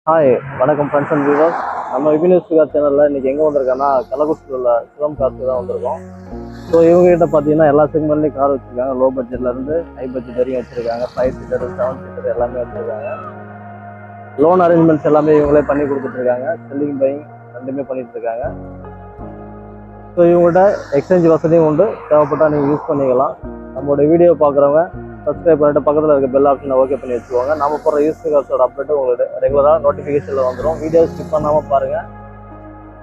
Hi வணக்கம் friends and viewers. நம்ம விபினியூஸ் car சேனலில் இன்றைக்கி எங்கே வந்திருக்கோன்னா கள்ளக்குறிச்சியில் உள்ள சிவம் காருக்கு தான் வந்திருக்கோம். ஸோ இவங்ககிட்ட பார்த்தீங்கன்னா எல்லா செக்மெண்ட்லேயும் கார் வச்சுருக்காங்க. லோ பட்ஜெட்லேருந்து ஹை பட்ஜெட் வரையும் வச்சுருக்காங்க. 5 சீட்டர் 7 சீட்டர் எல்லாமே வச்சுருக்காங்க. லோன் அரேஞ்ச்மெண்ட்ஸ் எல்லாமே இவங்களே பண்ணி கொடுத்துட்ருக்காங்க. செல்லிங் பையிங் ரெண்டுமே பண்ணிகிட்ருக்காங்க. ஸோ இவங்கள்ட்ட எக்ஸ்சேஞ்ச் வசதியும் உண்டு. தேவைப்பட்டால் நீங்கள் யூஸ் பண்ணிக்கலாம். நம்மளோட வீடியோ பார்க்குறவங்க சப்ஸ்கிரைப் பண்ணிட்டு பக்கத்தில் இருக்க பெல் ஆப்ஷனை ஓகே பண்ணி வச்சுக்கோங்க. நம்ம போகிற யூஸ் கார்ஸோட அப்டேட்டு உங்களுக்கு ரெகுலராக நோட்டிஃபிகேஷனில் வந்துடும். வீடியோ ஸ்கிப் பண்ணாமல் பாருங்கள்.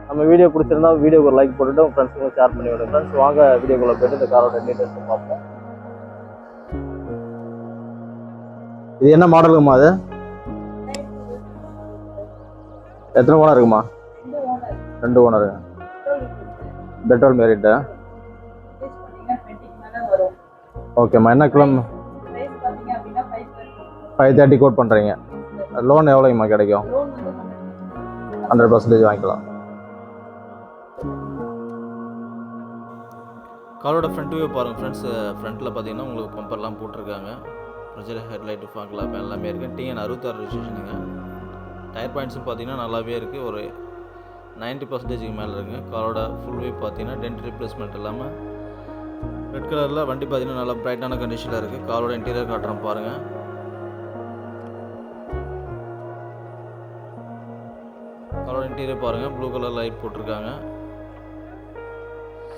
நம்ம வீடியோ பிடிச்சிருந்தா வீடியோக்கு ஒரு லைக் போட்டுட்டு உங்கள் ஃப்ரெண்ட்ஸுக்கு ஷேர் பண்ணி விடுங்க. ஃப்ரெண்ட்ஸ் வாங்க வீடியோக்குள்ளே போய்ட்டு இந்த காரோட டீட்டெயில்ஸ் பார்ப்போம். இது என்ன மாடலுக்குமா? அது எத்தனை ஓனர் இருக்குமா? 2 ஓனருங்க. Petrol married. ஓகேம்மா. என்ன கிலோமீட்டர்? 530 கோட் பண்ணுறீங்க. லோன் எவ்வளோங்கம்மா கிடைக்கும்? 100% வாங்கிக்கலாம். காரோட ஃப்ரண்ட் வியூ பாருங்கள் ஃப்ரெண்ட்ஸ். ஃப்ரண்ட்டில் பார்த்தீங்கன்னா உங்களுக்கு பம்பர்லாம் போட்டிருக்காங்க. ப்ரெஷர் ஹெட்லைட்டு ஃபாக் லாம்ப் எல்லாமே இருக்குது. டிஎன் 66 ரெஜிஸ்ட்ரேஷனுங்க. டயர் பாயிண்ட்ஸும் பார்த்தீங்கன்னா நல்லாவே இருக்குது. ஒரு 90% மேலே இருக்குங்க. காரோட ஃபுல் வியூ பார்த்தீங்கன்னா டென்ட் ரீப்ளேஸ்மெண்ட் இல்லாமல் ரெட் கலரில் வண்டி பார்த்தீங்கன்னா நல்லா பிரைட்டான கண்டிஷனில் இருக்குது. காரோட இன்டீரியர் காட்டுறோம் பாருங்கள். காரோட இன்டீரியர் பாருங்கள். ப்ளூ கலர் லைட் போட்டிருக்காங்க.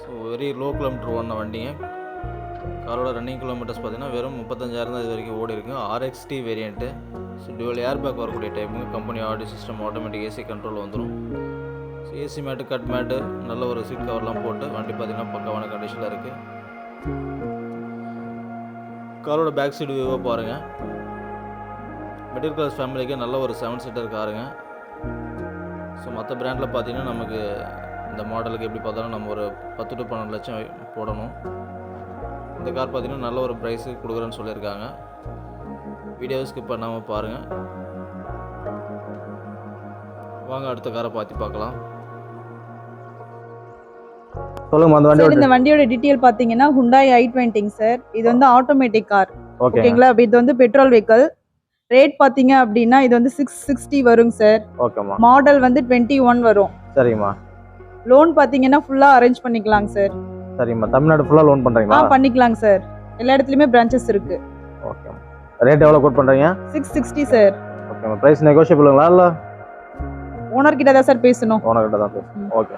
ஸோ வெரி லோ கிலோமீட்டர் ஓடின வண்டிங்க. காரோட ரன்னிங் கிலோமீட்டர்ஸ் பார்த்தீங்கன்னா வெறும் 35,000 தான் இது வரைக்கும் ஓடி இருக்குங்க. RXT variant. So dual air bag வரக்கூடிய டைப்புங்க. Company audio system, automatic AC control வந்துடும். So AC mat, cut mat, நல்ல ஒரு சீட் கவர்லாம் போட்டு வண்டி பார்த்தீங்கன்னா பக்காவான கண்டிஷனில் இருக்குது. காரோட பேக் சைடு வியூவை பாருங்கள். மிடில் கிளாஸ் ஃபேமிலிக்கு நல்ல ஒரு 7 சீட்டர் காருங்க. ஸோ மற்ற பிராண்டில் பார்த்தீங்கன்னா நமக்கு இந்த மாடலுக்கு எப்படி பார்த்தாலும் நம்ம ஒரு 10 to 12 லட்சம் போடணும். இந்த கார் பார்த்தீங்கன்னா நல்ல ஒரு ப்ரைஸுக்கு கொடுக்குறேன்னு சொல்லியிருக்காங்க. வீடியோவை ஸ்கிப் பண்ணாமல் பாருங்கள். வாங்க அடுத்த காரை பார்க்கலாம். சார், இந்த வண்டியோட டீடைல் பாத்தீங்கன்னா Hyundai i20 சார். இது வந்து ஆட்டோமேட்டிக் கார். ஓகேங்களா? இது வந்து பெட்ரோல் வெஹிக்கிள். ரேட் பாத்தீங்க அப்படின்னா இது வந்து 660 வருங்க சார். ஓகேம்மா. மாடல் வந்து 21 வரும். சரிம்மா. லோன் பாத்தீங்கன்னா ஃபுல்லா அரேஞ்ச் பண்ணிக்கலாங்க சார். சரிம்மா. தமிழ்நாடு ஃபுல்லாக லோன் பண்ணுறீங்களா? பண்ணிக்கலாங்க சார். எல்லா இடத்துலையுமே பிரான்ச்சஸ் இருக்கு. ஓகேம்மா. ரேட் எவ்வளோ கோட் பண்ணுறீங்க? 660 சார். ஓகேம்மா. ப்ரைஸ் நெகோஷியபிளுங்களா? இல்லை ஓனர் கிட்ட தான் சார் பேசணும். ஓனர் கிட்ட தான் பேசணும். ஓகே.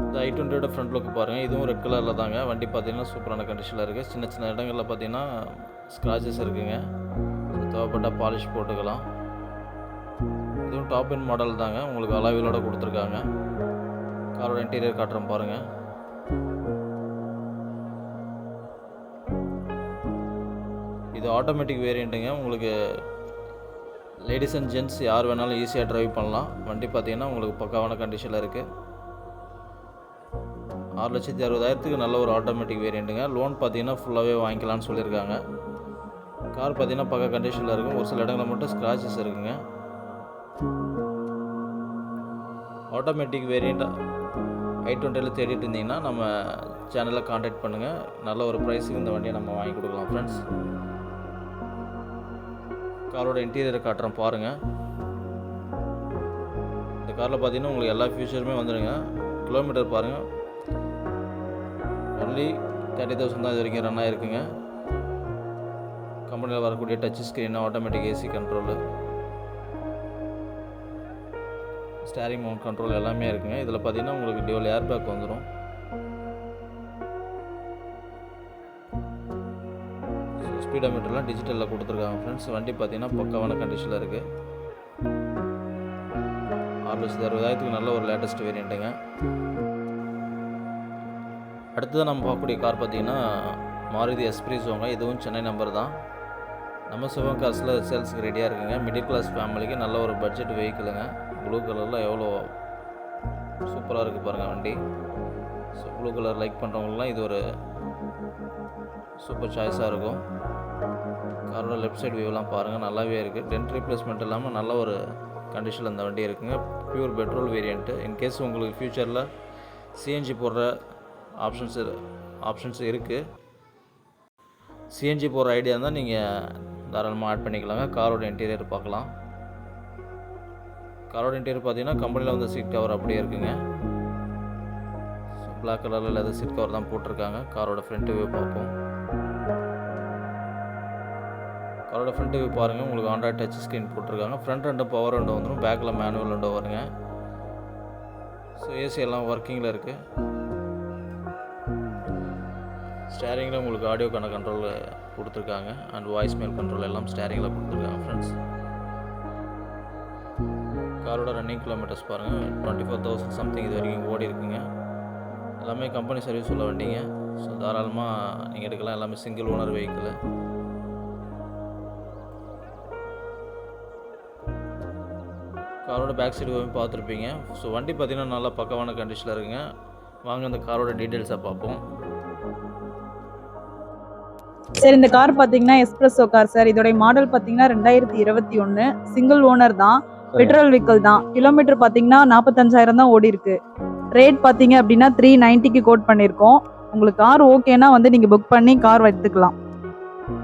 இந்த i20யோட ஃப்ரண்ட் லுக் பாருங்கள். இதுவும் ரெட் கலரில் தாங்க. வண்டி பார்த்தீங்கன்னா சூப்பரான கண்டிஷனில் இருக்குது. சின்ன சின்ன இடங்களில் பார்த்தீங்கன்னா ஸ்க்ராச்சஸ் இருக்குங்க. தேவைப்பட்டால் பாலிஷ் போட்டுக்கலாம். இதுவும் டாப் எண்ட் மாடல் தாங்க. உங்களுக்கு அலாவிலோட கொடுத்துருக்காங்க. காரோட இன்டீரியர் காட்டுறோம் பாருங்கள். இது ஆட்டோமேட்டிக் வேரியண்ட்டுங்க. உங்களுக்கு லேடிஸ் அண்ட் ஜென்ட்ஸ் யார் வேணாலும் ஈஸியாக ட்ரைவ் பண்ணலாம். வண்டி பார்த்தீங்கன்னா உங்களுக்கு பக்காவான கண்டிஷனில் இருக்குது. 6,60,000 நல்ல ஒரு ஆட்டோமேட்டிக் வேரியண்ட்டுங்க. லோன் பார்த்தீங்கன்னா ஃபுல்லாகவே வாங்கிக்கலாம்னு சொல்லியிருக்காங்க. கார் பார்த்தீங்கன்னா பக்கா கண்டிஷனில் இருக்கும். ஒரு சில இடங்களில் மட்டும் ஸ்க்ராச்சஸ் இருக்குங்க. ஆட்டோமேட்டிக் வேரியண்ட் i20 தேடிட்டு இருந்தீங்கன்னா நம்ம சேனலில் காண்டாக்ட் பண்ணுங்கள். நல்ல ஒரு ப்ரைஸுக்கு இந்த வண்டியை நம்ம வாங்கி கொடுக்கலாம் ஃப்ரெண்ட்ஸ். காரோட இன்டீரியரை காட்டுறோம் பாருங்கள். இந்த காரில் பார்த்தீங்கன்னா உங்களுக்கு எல்லா ஃபியூச்சருமே வந்துடுங்க. கிலோமீட்டர் பாருங்கள். ஒன்லி 30,000 தான் இது வரைக்கும் ரன் ஆகிருக்குங்க. கம்பெனியில் வரக்கூடிய touch screen, automatic AC control, steering mount control எல்லாமே இருக்குங்க. இதில் பார்த்தீங்கன்னா உங்களுக்கு டியூவல் ஏர் பேக் வந்துடும். ஸ்பீடோமீட்டர்லாம் டிஜிட்டலில் கொடுத்துருக்காங்க ஃப்ரெண்ட்ஸ். வண்டி பார்த்தீங்கன்னா பக்காவான கண்டிஷனில் இருக்குது. 6,60,000 நல்ல ஒரு லேட்டஸ்ட் வேரியண்ட்டுங்க. அடுத்தது நம்ம பார்க்கக்கூடிய கார் பார்த்தீங்கன்னா மாருதி எஸ்பிரிஸோங்க. இதுவும் சென்னை நம்பர் தான். நம்ம சிவம் காசில் சேல்ஸுக்கு ரெடியாக இருக்குங்க. மிடில் கிளாஸ் ஃபேமிலிக்கு நல்ல ஒரு பட்ஜெட் வெஹிக்கிளுங்க. ப்ளூ கலரில் எவ்வளோ சூப்பராக இருக்குது பாருங்கள் வண்டி. ஸோ ப்ளூ கலர் லைக் பண்ணுறவங்களாம் இது ஒரு சூப்பர் சாய்ஸாக இருக்கும். காரோட லெஃப்ட் சைடு வியூலாம் பாருங்கள், நல்லாவே இருக்குது. டென்ட் ரீப்ளேஸ்மெண்ட் இல்லாமல் நல்ல ஒரு கண்டிஷனில் இந்த வண்டி இருக்குங்க. Pure petrol variant. இன்கேஸ் உங்களுக்கு ஃப்யூச்சரில் சிஎன்ஜி போடுற ஆப்ஷன்ஸ் இருக்குது. சிஎன்ஜி போகிற ஐடியா இருந்தால் நீங்கள் தாராளமாக ஆட் பண்ணிக்கலாங்க. காரோட இன்டீரியர் பார்க்கலாம். காரோட இன்டீரியர் பார்த்தீங்கன்னா கம்பெனியில் வந்து சீட் கவர் அப்படியே இருக்குங்க. ஸோ பிளாக் கலரில் லெதர் சீட் கவர் தான் போட்டிருக்காங்க. காரோட ஃப்ரண்ட் வியூ பார்ப்போம். காரோட ஃப்ரண்ட் வியூ பாருங்கள். உங்களுக்கு ஆண்ட்ராய்ட் டச் ஸ்க்ரீன் போட்டிருக்காங்க. ஃப்ரண்ட் ரெண்டு பவர் விண்டோ வந்துடும், பேக்கில் மேனுவல் விண்டோ வருங்க. ஸோ ஏசி எல்லாம் ஒர்க்கிங்கில் இருக்குது. ஸ்டேரிங்கில் உங்களுக்கு ஆடியோக்கான கண்ட்ரோல் கொடுத்துருக்காங்க அண்ட் வாய்ஸ் மெயில் கண்ட்ரோல் எல்லாம் ஸ்டேரிங்கில் கொடுத்துருக்காங்க ஃப்ரெண்ட்ஸ். காரோட ரன்னிங் கிலோமீட்டர்ஸ் பாருங்கள், 24,000 சம்திங் இது வரைக்கும் ஓடி இருக்குங்க. எல்லாமே கம்பெனி சர்வீஸ் உள்ள வண்டிங்க. ஸோ தாராளமாக நீங்கள் எடுக்கலாம். எல்லாமே சிங்கிள் ஓனர் வெஹிக்கிள். காரோட பேக் சைடு பார்த்துருப்பீங்க. ஸோ வண்டி பார்த்திங்கன்னா நல்லா பக்கவான கண்டிஷனில் இருக்குங்க. வாங்க இந்த காரோட டீட்டெயில்ஸை பார்ப்போம். சார் இந்த கார் பார்த்தீங்கன்னா எஸ்பிரஸோ கார் சார். இதோடைய மாடல் பார்த்தீங்கன்னா 2021, சிங்கிள் ஓனர் தான், பெட்ரோல் வெஹிக்கிள் தான். கிலோமீட்டர் பார்த்தீங்கன்னா 45,000 தான் ஓடி இருக்கு. ரேட் பார்த்தீங்க அப்படின்னா 390க்கு கோட் பண்ணியிருக்கோம். உங்களுக்கு கார் ஓகேனா வந்து நீங்கள் புக் பண்ணி கார் எடுத்துக்கலாம்.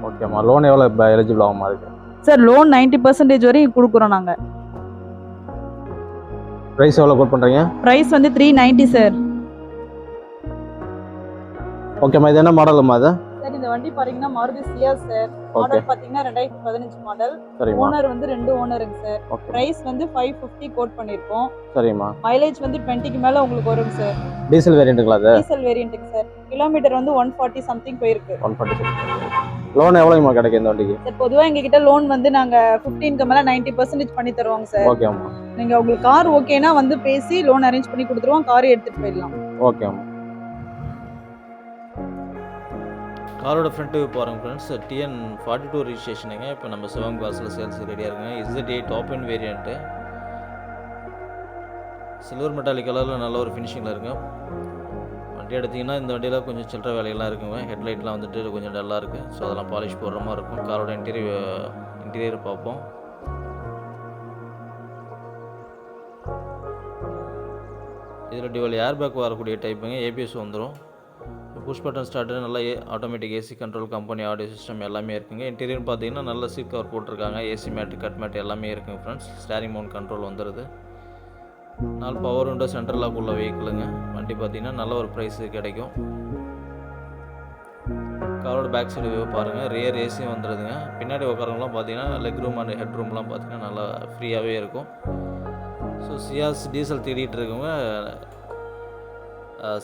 ஓகேம்மா. லோன் எவ்வளோ எலிஜிபிள் ஆகுமா அதுக்கு? சார் லோன் 90% வரையும் கொடுக்குறோம் நாங்கள். ப்ரைஸ் எவ்வளோ கோட் பண்ணுறீங்க? ப்ரைஸ் வந்து 390 சார். ஓகேம்மா. இது என்ன மாடலுமா அது? சார் இந்த வண்டி பாத்தீங்கன்னா மாருதி சியாஸ் சார். மாடல் பாத்தீங்கன்னா 2015 மாடல். ஓனர் வந்து 2 ஓனருங்க சார். பிரைஸ் வந்து 550 கோட் பண்ணிருக்கோம். சரிமா. மைலேஜ் வந்து 20க்கு மேல உங்களுக்கு வரும் சார். டீசல் வேரியண்ட்ங்களா அது? Diesel வேரியண்ட்ங்க sir. கிலோமீட்டர் வந்து 140 சம்திங் போயிருக்கு. 140. லோன் எவ்வளவுமா கிடைக்கும் இந்த வண்டிக்கு? சார் பொதுவா எங்க கிட்ட லோன் வந்து நாங்க 15க்கு மேல 90% பண்ணி தருவாங்க சார். ஓகேம்மா. நீங்க உங்களுக்கு கார் ஓகேனா வந்து பேசி லோன் அரேஞ்ச் பண்ணி கொடுத்துருவோம். கார் எடுத்துட்டு போயிடலாம். ஓகேம்மா. காரோட ஃப்ரண்ட் வியூ பாருங்கள் ஃப்ரெண்ட்ஸ். TN 42 ரிஜிஸ்ட்ரேஷனுங்க. இப்போ நம்ம சிவம் காசில் சேல்ஸ் ரெடியாக இருக்குங்க. ZA top and variant. Silver metallic கலரில் நல்ல ஒரு ஃபினிஷிங்கில் இருக்குங்க. வண்டி எடுத்திங்கன்னா இந்த வண்டியில் கொஞ்சம் சில்லற வேலையெல்லாம் இருக்குங்க. ஹெட்லைட்லாம் வந்துட்டு கொஞ்சம் டல்லாக இருக்குது. ஸோ அதெல்லாம் பாலிஷ் போடுற மாதிரி இருக்கும். காரோட இன்டீரியர் பார்ப்போம். இதில் டியூவல் ஏர் பேக் வரக்கூடிய டைப்புங்க. ABS வந்துடும். புஷ் பட்டன் ஸ்டார்டர், நல்ல automatic AC control, company audio system எல்லாமே இருக்குங்க. இன்டீரியர் பார்த்தீங்கன்னா நல்ல சீட் கவர் போட்டிருக்காங்க. ஏசி மேட், கட் மேட் எல்லாமே இருக்குங்க ஃப்ரெண்ட்ஸ். ஸ்டேரிங் மவுண்ட் கண்ட்ரோல் வந்துடுது. 4 பவர் விண்டோ சென்ட்ரல் லாக் உள்ள வெஹிக்கிளுங்க. வண்டி பார்த்தீங்கன்னா நல்ல ஒரு ப்ரைஸ் கிடைக்கும். காரோட பேக் சைடு வியூ பாருங்கள். ரியர் ஏசி வந்துடுதுங்க. பின்னாடி உட்காரவங்களாம் பார்த்தீங்கன்னா லெக் ரூம் அண்ட் ஹெட் ரூம்லாம் பார்த்தீங்கன்னா நல்லா ஃப்ரீயாகவே இருக்கும். ஸோ சியாஸ் டீசல் தேடிட்டு இருக்கவங்க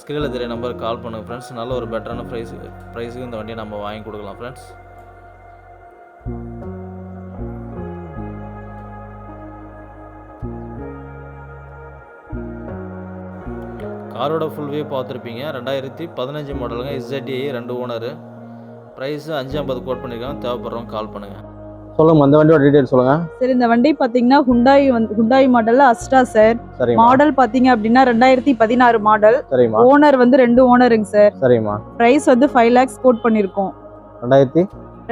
ஸ்க்ரீனில் தெரிய நம்பருக்கு கால் பண்ணுங்கள் ஃப்ரெண்ட்ஸ். நல்ல ஒரு பெட்டரான ப்ரைஸுக்கு இந்த வண்டியை நம்ம வாங்கி கொடுக்கலாம் ஃப்ரெண்ட்ஸ். காரோட ஃபுல் வியூ பார்த்துருப்பீங்க. 2015 மாடலுங்க. ZA 2 owner. ப்ரைஸு 550 கோட் பண்ணியிருக்காங்க. தேவைப்படுறவங்க கால் பண்ணுங்கள். சொல்லுங்க, அந்த வண்டியோட டீடைல் சொல்லுங்க. சரி இந்த வண்டி பாத்தீங்கன்னா ஹுண்டாய் மாடல்ல அஸ்டா சார். மாடல் பாத்தீங்க அப்படின்னா 2016 மாடல். சரிமா. ஓனர் வந்து 2 ஓனருங்க சார். சரிமா. பிரைஸ் வந்து 5 lakhs கோட் பண்ணிருக்கோம்.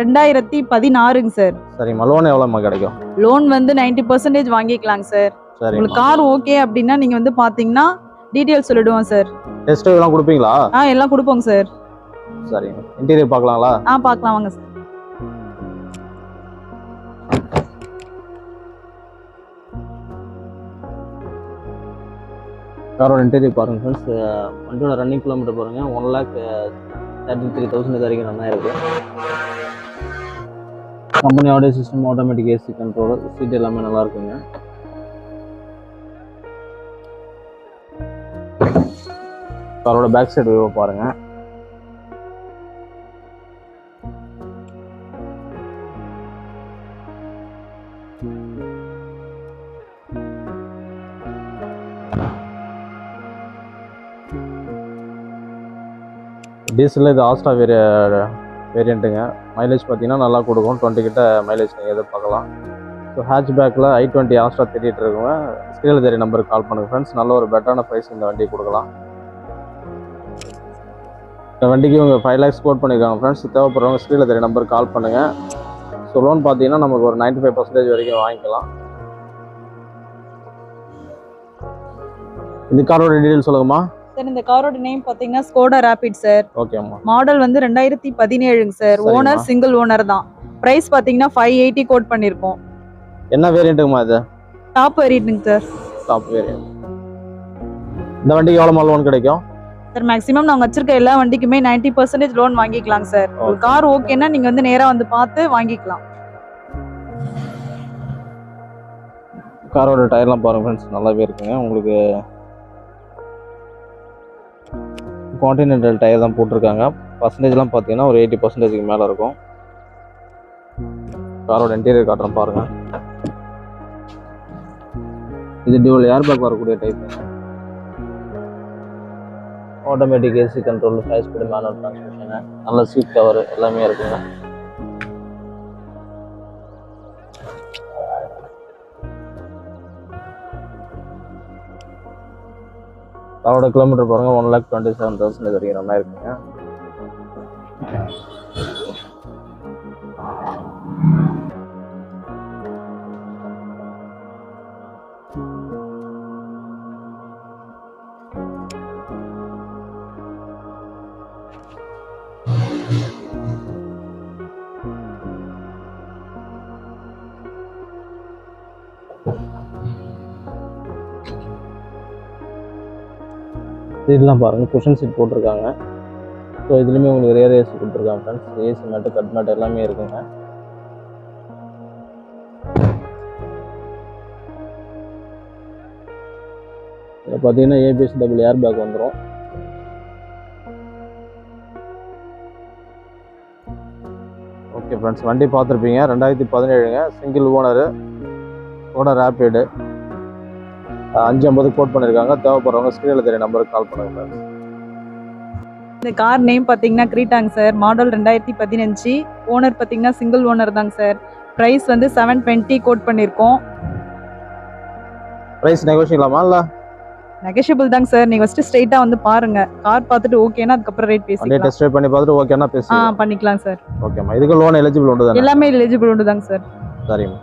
2016ங்க சார். சரிமா. லோன் எவ்வளவுமா கிடைக்கும்? லோன் வந்து 90% வாங்கிக்கலாம் சார். உங்களுக்கு கார் ஓகே அப்படின்னா நீங்க வந்து பாத்தீங்கன்னா டீடைல் சொல்லிடுவோம் சார். டெஸ்ட் எல்லாம் கொடுப்பீங்களா? எல்லாம் கொடுப்போங்க சார். சரிங்க. இன்டீரியர் பார்க்கலாங்களா? பார்க்கலாம் வாங்க சார். காரோட இன்டீரியர் பாருங்கள் ஃப்ரெண்ட்ஸ். வண்டியோட ரன்னிங் கிலோமீட்டர் பாருங்கள். 1,33,000 இது வரைக்கும் ரன் ஆயிருக்கு. Company audio system, automatic AC control, seat எல்லாமே நல்லா இருக்குங்க. காரோட பேக் சைடு வியூவை பாருங்கள். டீசலில் இது ஆஸ்டா வேரியண்ட்டுங்க. மைலேஜ் பார்த்தீங்கன்னா நல்லா கொடுக்கும். 20 கிட்ட மைலேஜ் நீங்கள் எதிர்பார்க்கலாம். ஸோ ஹேட்ச் பேக்கில் i20 ஆஸ்டா தேடிட்டு இருக்கவங்க ஸ்க்ரீனில் தெரிய நம்பருக்கு கால் பண்ணுங்கள் ஃப்ரெண்ட்ஸ். நல்ல ஒரு பெட்டரான ப்ரைஸ் இந்த வண்டியை கொடுக்கலாம். இந்த வண்டிக்கு இவங்க 5 lakhs கோட் பண்ணியிருக்காங்க ஃப்ரெண்ட்ஸ். தேவைப்படுறவங்க ஸ்க்ரீனில் தெரிய நம்பருக்கு கால் பண்ணுங்கள். ஸோ லோன் பார்த்தீங்கன்னா நமக்கு ஒரு 95% வரைக்கும் வாங்கிக்கலாம். இந்த காரோட டீட்டெயில் சொல்லுங்கம்மா. சார் இந்த காரோட நேம் பாத்தீங்கன்னா ஸ்கோடா ராபிட் சார். ஓகேம்மா. மாடல் வந்து 2017ங்க சார். சரிம்மா. ஓனர் சிங்கிள் ஓனர் தான். பிரைஸ் பாத்தீங்கன்னா 580 கோட் பண்ணிருக்கோம். என்ன வேரியண்ட்டுங்கம்மா இது? டாப் வேரியண்ட்டுங்க சார். Top variant. இந்த வண்டிக்கு எவ்வளோ லோன் கிடைக்கும்? சார் மேக்ஸிமம் நாங்க வச்சிருக்க எல்லா வண்டிக்குமே 90% லோன் வாங்கிக்கலாம் சார். ஒரு கார் ஓகேன்னா நீங்க வந்து நேரா வந்து பார்த்து வாங்கிக்கலாம். காரோட டயர்லாம் பாருங்க ஃப்ரெண்ட்ஸ், நல்லாவே இருக்குங்க. உங்களுக்கு கான்டினென்டல் டயர் தான் போட்டிருக்காங்க. பர்சன்டேஜ்லாம் பார்த்தீங்கன்னா ஒரு 80% மேலே இருக்கும். காரோட இன்டீரியர் காட்டுறேன் பாருங்க. இது டியூவல் ஏர் பேக் வரக்கூடிய type. Automatic AC control, 5 speed manual transmission, நல்ல சீட் கவர் எல்லாமே இருக்குங்க. அதோட கிலோமீட்டர் பாருங்க 1,27,000 வரைக்கும் நல்லா இருக்குங்க. சீட்லாம் பாருங்கள், குஷன் சீட் போட்டிருக்காங்க. ஸோ இதுலேயுமே உங்களுக்கு ரியர் ஏசி கொடுத்துருக்காங்க friends. AC mat, cut mat எல்லாமே இருக்குங்க. இதில் பார்த்தீங்கன்னா ஏபிஎஸ் டபுள் ஏர் பேக் வந்துடும். ஓகே ஃப்ரெண்ட்ஸ், வண்டி பார்த்துருப்பீங்க. 2017ங்க, single owner, Skoda Rapid. 550 quote பண்ணியிருக்காங்க. தேவைப்படுறவங்க ஸ்க்ரீனில் தெரிய நம்பருக்கு கால் பண்ணுங்க ஃப்ரெண்ட்ஸ். இந்த கார் நேம் பாத்தீங்கன்னா கிரீட்டாங்க சார். மாடல் 2015. ஓனர் பாத்தீங்கன்னா சிங்கிள் ஓனர் தாங்க சார். பிரைஸ் வந்து 720 கோட் பண்ணிருக்கோம். பிரைஸ் நெகோஷியலாமா இல்ல? நெகோஷியபிள் தாங்க சார். நீங்க ஃபர்ஸ்ட் ஸ்ட்ரைட்டா வந்து பாருங்க. கார் பார்த்துட்டு ஓகேனா அதுக்கு அப்புறம் ரேட் அப்படியே பேசிக்கலாம். டெஸ்ட் ட்ரைவ் பண்ணி பார்த்துட்டு ஓகேனா பேசிக்கலாம். பண்ணிக்கலாம் சார். ஓகேம்மா. இதுக்கு லோன் எலிஜிபிள் உண்டு தானே? எல்லாமே எலிஜிபிள் உண்டு தாங்க சார். சரிம்மா.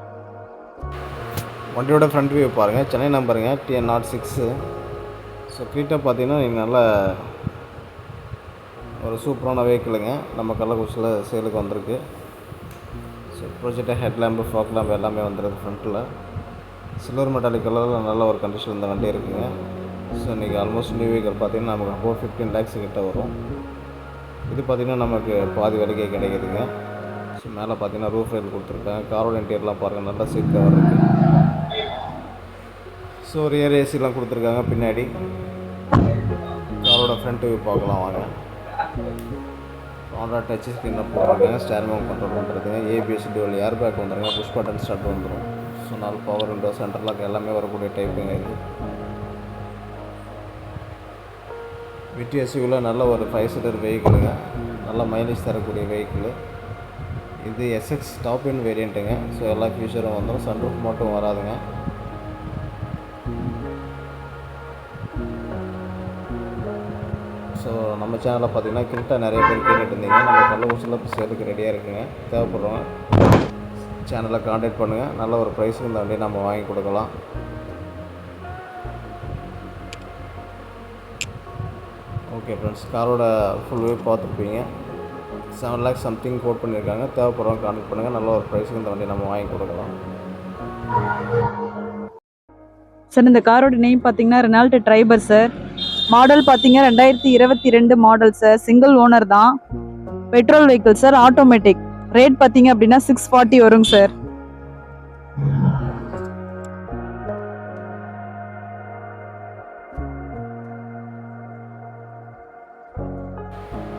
வண்டியோட ஃப்ரண்ட் வியூ பாருங்கள். சென்னை நம்பருங்க, TN06. ஸோ கிரீட்டா பார்த்தீங்கன்னா நீங்கள் நல்ல ஒரு சூப்பரான வெஹிக்கிளுங்க. நம்ம கள்ளக்குறிச்சியில் சேலுக்கு வந்திருக்கு. So projector head lamp, fog lamp எல்லாமே வந்துடுது ஃப்ரண்ட்டில். சில்வர் மெட்டாலிக் கலரில் நல்ல ஒரு கண்டிஷன் இந்த வண்டி இருக்குங்க. ஸோ இன்றைக்கி ஆல்மோஸ்ட் நியூ வெஹிக்கிள் பார்த்தீங்கன்னா நமக்கு அபோவ் 15 lakhs கிட்ட வரும். இது பார்த்திங்கன்னா நமக்கு பாதி விலைக்கே கிடைக்குதுங்க. ஸோ மேலே பார்த்தீங்கன்னா ரூஃப் ரைல் கொடுத்துருக்காங்க. காரோட இன்டீரியர்லாம் பாருங்கள், நல்லா சீட் கவர் இருக்குது. ஸோ ரியர் ஏசிலாம் கொடுத்துருக்காங்க பின்னாடி. காரோட ஃப்ரண்ட் வியூ பார்க்கலாம் வாங்க. ஆண்ட்ராய்ட் டச் ஸ்க்ரீன் போட்டிருக்காங்க. ஸ்டேரிங் மவுண்ட் கண்ட்ரோல் பண்ணுறதுங்க. ஏபிஎஸ் டியூவல் ஏர் பேக் வந்துடுங்க. புஷ் பட்டன் ஸ்டார்ட் வந்துடும். So 4 power window, centre lock எல்லாமே வரக்கூடிய டைப்புங்க இது. விடிஎஸ்யூவில் நல்ல ஒரு 5 சீட்டர் வெஹிக்கிளுங்க. நல்ல மைலேஜ் தரக்கூடிய வெஹிக்கிள் இது. எஸ்எக்ஸ் டாப் எண்ட் வேரியண்ட்டுங்க. ஸோ எல்லா ஃபியூச்சரும் வந்துடும். சன்ரூஃப் மட்டும் வராதுங்க. ஸோ நம்ம சேனலில் பார்த்தீங்கன்னா கிரிட்டா நிறைய பேர் கேட்டுட்டு இருந்தீங்க. நம்ம கள்ளக்குறிச்சியில் இப்போ சேலுக்கு ரெடியாக இருக்குங்க. தேவைப்படுறவங்க சேனலை காண்டாக்ட் பண்ணுங்கள். நல்ல ஒரு ப்ரைஸுக்கு இந்த வண்டியை நம்ம வாங்கி கொடுக்கலாம். ஓகே ஃப்ரெண்ட்ஸ், காரோட ஃபுல் வியூ பார்த்துருப்பீங்க. 7 lakhs சம்திங் கோட் பண்ணியிருக்காங்க. தேவைப்படுறவங்க காண்டாக்ட் பண்ணுங்கள். நல்ல ஒரு ப்ரைஸுக்கு இந்த வண்டியை நம்ம வாங்கி கொடுக்கலாம். சார் இந்த காரோட நேம் பார்த்தீங்கன்னா ரெனால்ட் ட்ரைபர் சார். மாடல் பார்த்தீங்கன்னா 2022 மாடல் சார். சிங்கிள் ஓனர் தான். Petrol vehicle sir, automatic. Rate பார்த்தீங்க அப்படின்னா 640 வருங்க சார்.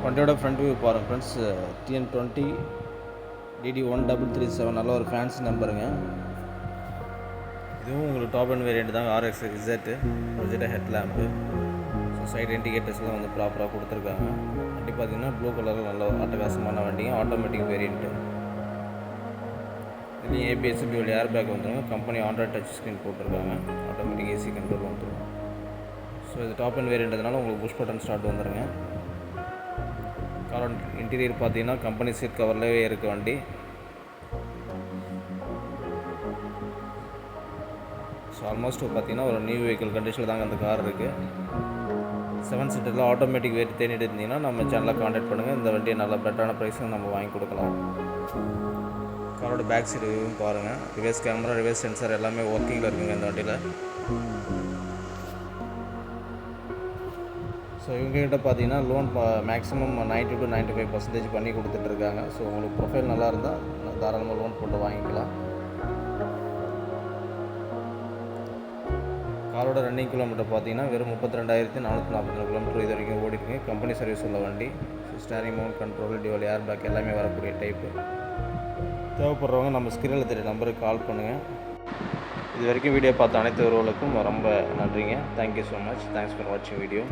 வண்டியோட ஃப்ரண்ட் வியூ பாருங்கள் ஃப்ரெண்ட்ஸ். TN20 DD1337 நல்ல ஒரு ஃபேன்சி நம்பருங்க. இதுவும் உங்களுக்கு டாப் அண்ட் வேரியண்ட் தாங்க. RXZ projector head lamp. So side இண்டிகேட்டர்ஸ்லாம் வந்து ப்ராப்பராக கொடுத்துருக்காங்க. வண்டி பார்த்தீங்கன்னா ப்ளூ கலரில் நல்ல அட்டகாசமான வண்டிங்க. Automatic variant. இதுலேயும் ஏபிஎஸ் டியூவல் ஏர் பேக் வந்துருங்க. கம்பெனி ஆண்ட்ராய்ட் டச் ஸ்க்ரீன் போட்டிருக்காங்க. ஆட்டோமேட்டிக் ஏசி கண்ட்ரோல் வந்துடும். ஸோ இது டாப் அண்ட் வேரியண்ட்னால உங்களுக்கு புஷ் பட்டன் ஸ்டார்ட் வந்துடுங்க. காரோட இன்டீரியர் பார்த்தீங்கன்னா கம்பெனி சீட் கவர்லேயே இருக்குது வண்டி. ஸோ ஆல்மோஸ்ட் பார்த்தீங்கன்னா ஒரு நியூ வெஹிக்கிள் கண்டிஷனில் தாங்க அந்த கார் இருக்குது. 7 சீட்டரில் ஆட்டோமேட்டிக் வெயிட் தேடிட்டு இருந்தீங்கன்னா நம்ம சேனலில் காண்டாக்ட் பண்ணுங்கள். இந்த வண்டியை நல்ல பெட்டரான ப்ரைஸுக்கு நம்ம வாங்கி கொடுக்கலாம். காரோட பேக் சைடு வியூவும் பாருங்கள். ரிவர்ஸ் கேமரா, ரிவர்ஸ் சென்சார் எல்லாமே ஒர்க்கிங்கில் இருக்குங்க இந்த வண்டியில். ஸோ இவங்ககிட்ட பார்த்தீங்கன்னா லோன் மேக்ஸிமம் 90 to 95% பண்ணி கொடுத்துட்ருக்காங்க. ஸோ உங்களுக்கு ப்ரொஃபைல் நல்லா இருந்தால் தாராளமாக லோன் போட்டு வாங்கிக்கலாம். காரோட ரன்னிங் கிலோமீட்டர் பார்த்தீங்கன்னா வெறும் 32,442 கிலோமீட்டர் இது வரைக்கும் ஓடிருக்கு. கம்பெனி சர்வீஸ் உள்ள வண்டி. Steering mount control, dual air bag எல்லாமே வரக்கூடிய டைப்பு. தேவைப்படுறவங்க நம்ம ஸ்க்ரீனில் தெரிய நம்பருக்கு கால் பண்ணுங்கள். இது வரைக்கும் வீடியோ பார்த்த அனைத்து உறவுகளுக்கும் ரொம்ப நன்றிங்க. Thank you so much. Thanks for வாட்சிங் வீடியோ.